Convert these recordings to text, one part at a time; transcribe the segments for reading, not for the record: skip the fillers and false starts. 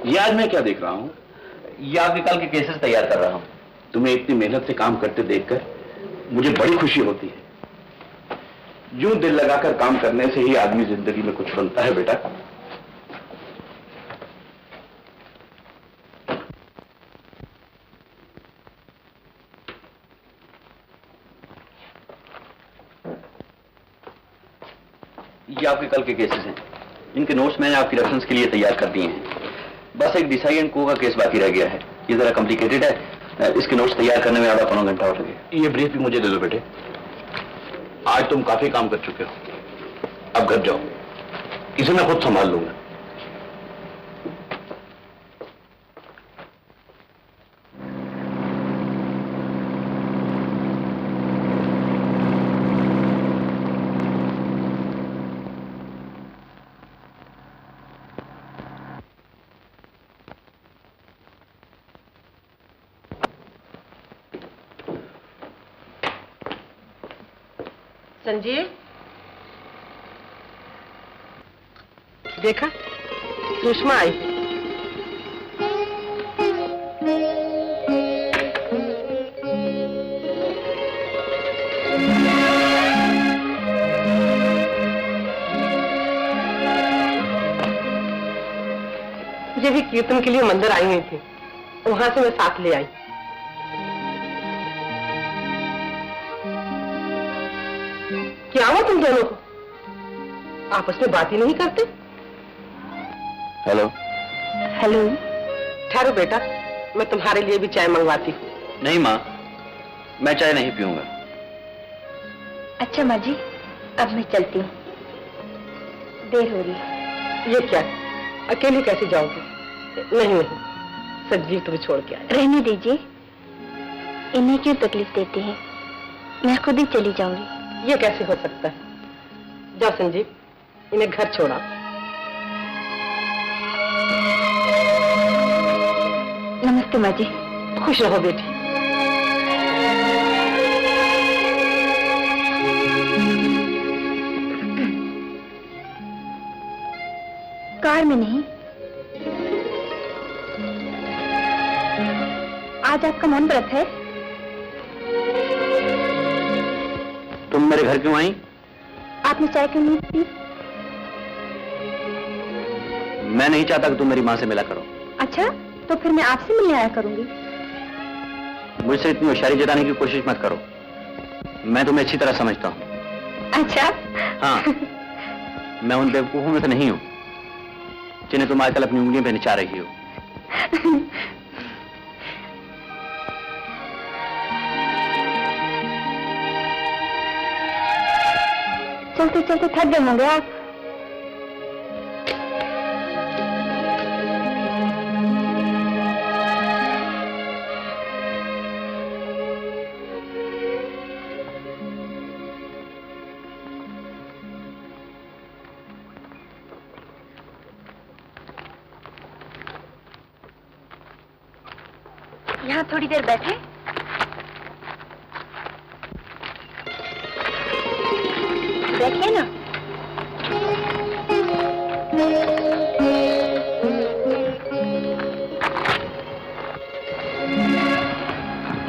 ये आज मैं क्या देख रहा हूँ? ये आपके कल के केसेस तैयार कर रहा हूँ। तुम्हें इतनी मेहनत से काम करते देखकर मुझे बड़ी खुशी होती है। यूं दिल लगाकर काम करने से ही आदमी जिंदगी में कुछ बनता है बेटा। ये आपके कल के केसेस हैं। इनके नोट्स मैंने आपकी रेफरेंस के लिए तैयार कर दिए हैं। बस एक डिसाई एंड को का केस बाकी रह गया है। ये जरा कॉम्प्लिकेटेड है, इसके नोट्स तैयार करने में आधा पौना घंटा और लगेगा। ये ब्रीफ भी मुझे दे दो बेटे। आज तुम काफी काम कर चुके हो, अब घर जाओ, इसे मैं खुद संभाल लूंगा। संजीव, देखा सुषमा आई। मुझे भी कीर्तन के लिए मंदिर आई हुई थी, वहां से मैं साथ ले आई। क्या हुआ तुम दोनों को? आपस में बात ही नहीं करते? हेलो। हेलो। ठहरो बेटा, मैं तुम्हारे लिए भी चाय मंगवाती हूँ। नहीं माँ, मैं चाय नहीं पीऊंगा। अच्छा माँ जी, अब मैं चलती हूँ, देर हो रही है। ये क्या, अकेले कैसे जाओगे? नहीं नहीं, संजीव तुम्हें छोड़ के आए। रहने दीजिए, इन्हें क्यों तकलीफ देती है, मैं खुद ही चली जाऊंगी। ये कैसे हो सकता है? जाओ संजीव, इन्हें घर छोड़ा। नमस्ते माँ जी। खुश रहो बेटी। कार में नहीं, आज आपका मौन व्रत है? तुम मेरे घर क्यों आई? आपने चाय क्यों नहीं पी? मैं नहीं चाहता कि तुम मेरी माँ से मिला करो। अच्छा, तो फिर मैं आपसे मिलने आया करूंगी। मुझसे इतनी होशियारी जताने की कोशिश मत करो, मैं तुम्हें अच्छी तरह समझता हूँ। अच्छा। हाँ, मैं उन बेवकूफों में से नहीं हूँ जिन्हें तुम आजकल अपनी उंगलियों पे नचा रही हो। चलते चलते थक गए होंगे आप। यहाँ थोड़ी देर बैठे। बैठिए ना।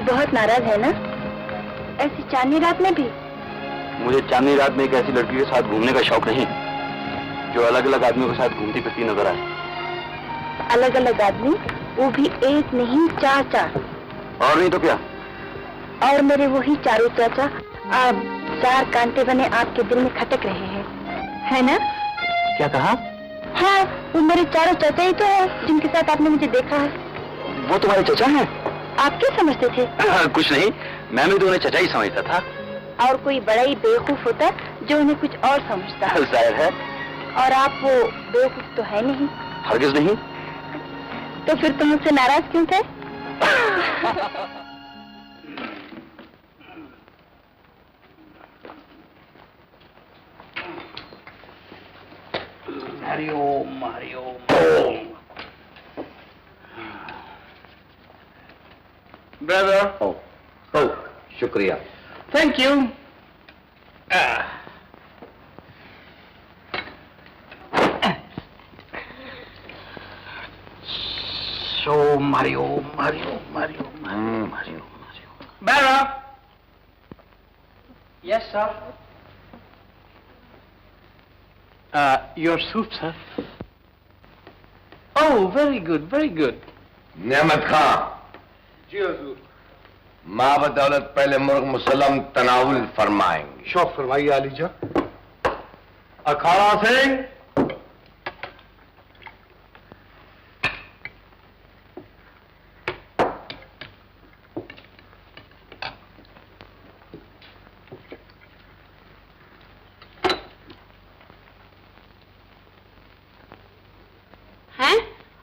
बहुत नाराज है ना, ऐसी चांदनी रात में भी? मुझे चांदनी रात में एक ऐसी लड़की के साथ घूमने का शौक नहीं जो अलग अलग आदमियों के साथ घूमती फिरती नजर आए। अलग अलग आदमी, वो भी एक नहीं, चार चार। और नहीं तो क्या? और मेरे वही चारों चाचा अब चार कांटे बने आपके दिल में खटक रहे हैं, है ना? क्या कहा? हाँ, वो मेरे चारों चाचा ही तो है जिनके साथ आपने मुझे देखा है। वो तुम्हारे चचा हैं? आप क्या समझते थे? कुछ नहीं, मैं भी तो उन्हें चचा ही समझता था। और कोई बड़ा ही बेवकूफ होता जो उन्हें कुछ और समझता। जाहिर है। और आप वो बेवकूफ तो है नहीं। हरगिज नहीं। तो फिर तुम मुझसे नाराज क्यों थे? हरिओम हरिओम। ब्रदर। ओ शुक्रिया। Thank you. So Mario Mario Mario Mario Mario Barra! Yes, sir. Your soup, sir. Oh, very good, very good. नेमत खां, जी हजूर। माँ बदौलत पहले मुर्ग मुसल्लम तनावुल फरमाएंगे। शौक फरमाइए आली जा। अखाड़ा सिंह। हैं?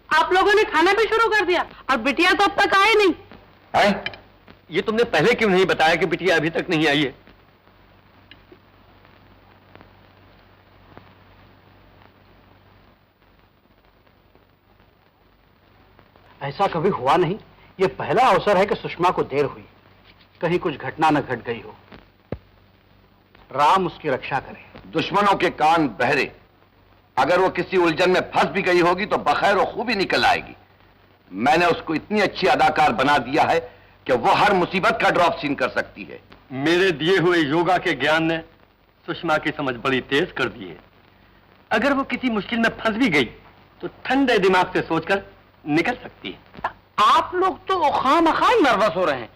आप लोगों ने खाना भी शुरू कर दिया और बिटिया तो अब तक आए नहीं। हैं? ये तुमने पहले क्यों नहीं बताया कि बिटिया अभी तक नहीं आई है? ऐसा कभी हुआ नहीं। ये पहला अवसर है कि सुषमा को देर हुई, कहीं कुछ घटना न घट गई हो। राम उसकी रक्षा करे। दुश्मनों के कान बहरे, अगर वो किसी उलझन में फंस भी गई होगी तो बखैर वो खूबी निकल आएगी। मैंने उसको इतनी अच्छी अदाकार बना दिया है कि वो हर मुसीबत का ड्रॉप सीन कर सकती है। मेरे दिए हुए योगा के ज्ञान ने सुषमा की समझ बड़ी तेज कर दी है। अगर वो किसी मुश्किल में फंस भी गई तो ठंडे दिमाग से सोचकर निकल सकती है। आप लोग तो खामखा नर्वस हो रहे हैं।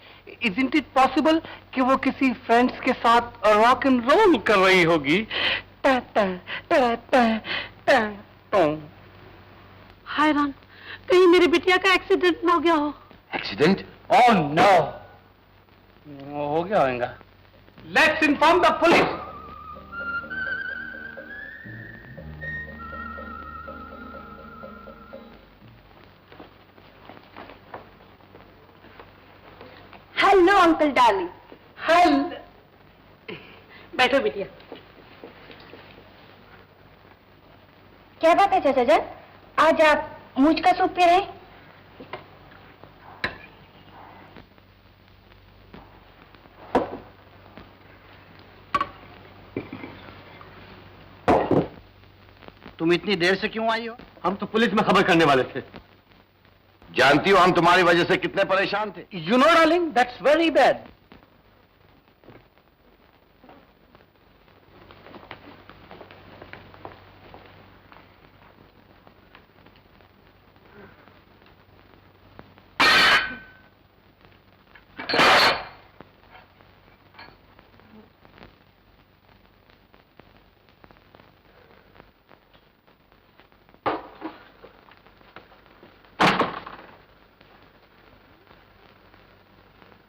Isn't it possible कि वो किसी फ्रेंड्स के साथ रॉक एंड रोल कर रही होगी? हाय राम, कहीं मेरी बिटिया का एक्सीडेंट ना हो गया हो। एक्सीडेंट? Oh no! हो गया होगा। Let's inform the police. Hello uncle darling. बैठो बिटिया। क्या बात है चाचा जान, आज आप मूंछ का सूप पी रहे हैं? तुम इतनी देर से क्यों आई हो? हम तो पुलिस में खबर करने वाले थे। जानती हो हम तुम्हारी वजह से कितने परेशान थे? You know, darling, that's very bad.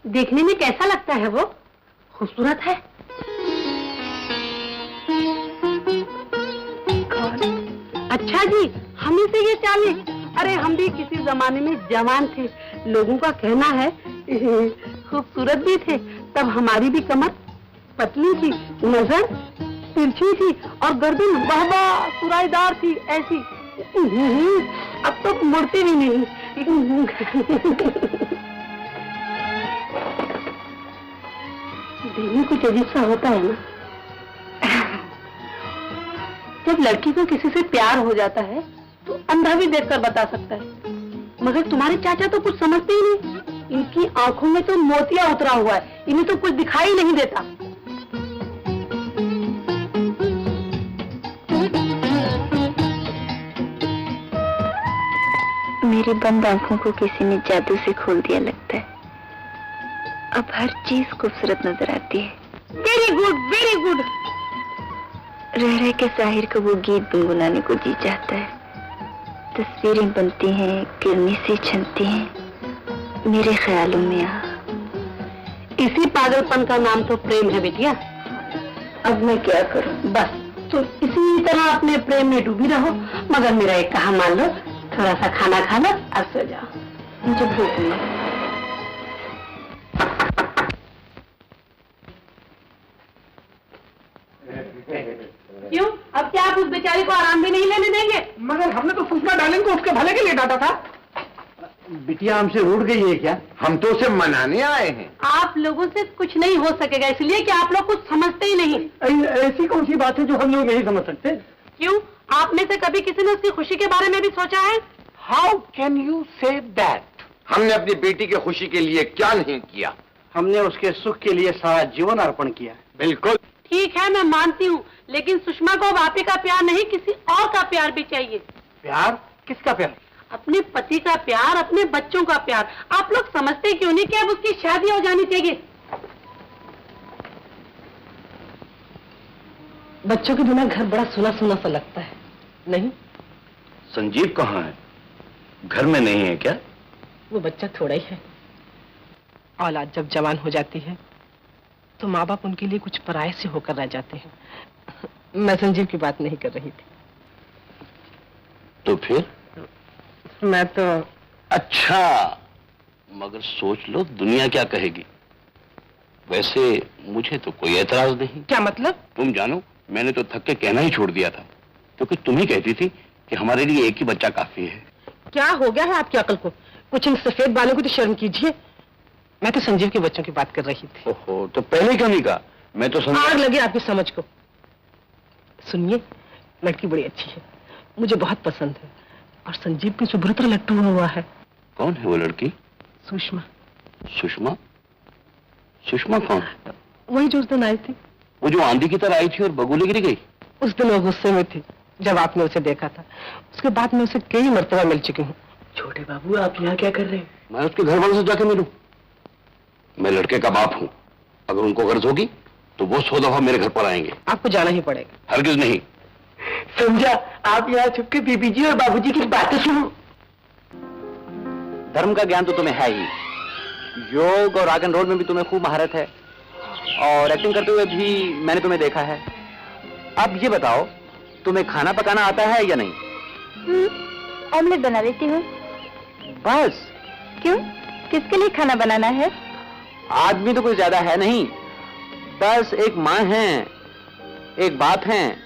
देखने में कैसा लगता है वो? खूबसूरत है। अच्छा जी, हम ही से ये चाले। अरे हम भी किसी जमाने में जवान थे, लोगों का कहना है खूबसूरत भी थे। तब हमारी भी कमर पतली थी, नजर तिरछी थी और गर्दन बहबा सुराईदार थी ऐसी। अब तो मुड़ती भी नहीं। देखने कुछ अजीब सा होता है ना। जब लड़की को किसी से प्यार हो जाता है तो अंधा भी देखकर बता सकता है, मगर तुम्हारे चाचा तो कुछ समझते ही नहीं। इनकी आंखों में तो मोतिया उतरा हुआ है, इन्हें तो कुछ दिखाई नहीं देता। मेरी बंद आंखों को किसी ने जादू से खोल दिया लगता है। अब हर चीज खूबसूरत नजर आती है। Very good, very good. रह रह के साहिर को वो गीत गुनगुनाने को जी जाता है। तस्वीरें बनती हैं, किरणें से छनती हैं मेरे ख्यालों में। इसी पागलपन का नाम तो प्रेम है बिटिया। अब मैं क्या करूं? बस तुम इसी तरह अपने प्रेम में डूबी रहो, मगर मेरा एक कहा मान लो, थोड़ा सा खाना खा लो और सो जाओ। मुझे भूख नहीं। क्यों? अब क्या आप उस बेचारी को आराम भी नहीं लेने देंगे? मगर हमने तो सुषमा डार्लिंग को उसके भले के लिए डांटा था। बिटिया हमसे रूठ गई है क्या? हम तो उसे मनाने आए हैं। आप लोगों से कुछ नहीं हो सकेगा, इसलिए कि आप लोग कुछ समझते ही नहीं। ऐसी कौन सी बात है जो हम लोग नहीं समझ सकते? क्यों? आप में से कभी किसी ने उसकी खुशी के बारे में भी सोचा है? How can you say that? हमने अपनी बेटी की खुशी के लिए क्या नहीं किया? हमने उसके सुख के लिए सारा जीवन अर्पण किया। बिल्कुल। ठीक है, मैं मानती हूँ, लेकिन सुषमा को अब आपी का प्यार नहीं, किसी और का प्यार भी चाहिए। प्यार? किसका प्यार? अपने पति का प्यार, अपने बच्चों का प्यार। आप लोग समझते क्यों नहीं कि अब उसकी शादी हो जानी चाहिए? बच्चों के बिना घर बड़ा सुना सुना सा लगता है, नहीं? संजीव कहाँ है? घर में नहीं है क्या? वो बच्चा थोड़ा ही है। औलाद जब जवान हो जाती है तो माँ बाप उनके लिए कुछ पराये से होकर रह जाते हैं। मैं संजीव की बात नहीं कर रही थी। तो फिर? मैं तो अच्छा, मगर सोच लो दुनिया क्या कहेगी। वैसे मुझे तो कोई एतराज नहीं। क्या मतलब? तुम जानो, मैंने तो थक के कहना ही छोड़ दिया था, क्योंकि तुम ही कहती थी कि हमारे लिए एक ही बच्चा काफी है। क्या हो गया है आपकी अकल को? कुछ इन सफेद बालों को तो शर्म कीजिए। मैं तो संजीव के बच्चों की बात कर रही थी। ओहो, तो पहले क्यों नहीं कहा? मैं तो आग लगे आपकी समझ को। सुनिए, लड़की बड़ी अच्छी है, मुझे बहुत पसंद है, और संजीव की सुब्रत लट्टू हुआ है। कौन है वो लड़की? सुषमा। सुषमा? सुषमा कौन? वही जो उस दिन आई थी। वो जो आंधी की तरह आई थी और बगुले गिर गई? उस दिन वो गुस्से में थी जब आपने उसे देखा था। उसके बाद मैं उसे कई मर्तबा मिल चुकी हूँ। छोटे बाबू, आप यहाँ क्या कर रहे हैं? मैं उसके घर वालों से जाके मिलूं। मैं लड़के का बाप हूँ, अगर उनको गर्ज होगी तो वो 100 दफा मेरे घर पर आएंगे। आपको जाना ही पड़ेगा। हरगिज नहीं। समझा? आप यहाँ छुप के बीबी जी और बाबूजी की बातें सुनो। धर्म का ज्ञान तो तुम्हें है ही, योग और रॉक एंड रोल में भी तुम्हें खूब महारत है, और एक्टिंग करते हुए भी मैंने तुम्हें देखा है। अब ये बताओ, तुम्हें खाना पकाना आता है या नहीं? ऑमलेट बना लेती हूँ। बस? क्यों? किसके लिए खाना बनाना है? आदमी तो कोई ज्यादा है नहीं, बस एक माँ है, एक बाप है,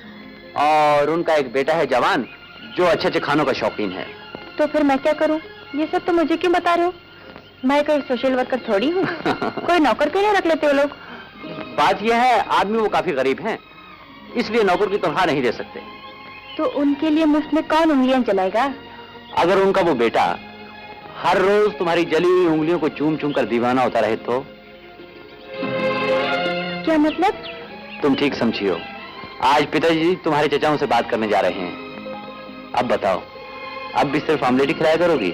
और उनका एक बेटा है जवान, जो अच्छे अच्छे खानों का शौकीन है। तो फिर मैं क्या करूँ? ये सब तो मुझे क्यों बता रहे हो? मैं कोई सोशल वर्कर थोड़ी हूँ। कोई नौकर क्यों नहीं रख लेते वो लोग? बात यह है, आदमी वो काफी गरीब हैं, इसलिए नौकर की तनख्वाह नहीं दे सकते। तो उनके लिए मुफ्त में कौन उंगलियां चलाएगा? अगर उनका वो बेटा हर रोज तुम्हारी जली हुई उंगलियों को चूम चूम कर दीवाना होता रहे तो? क्या मतलब? तुम ठीक समझी हो। आज पिताजी तुम्हारे चचाओं से बात करने जा रहे हैं। अब बताओ, अब भी सिर्फ ऑमलेट ही खिलाया करोगी?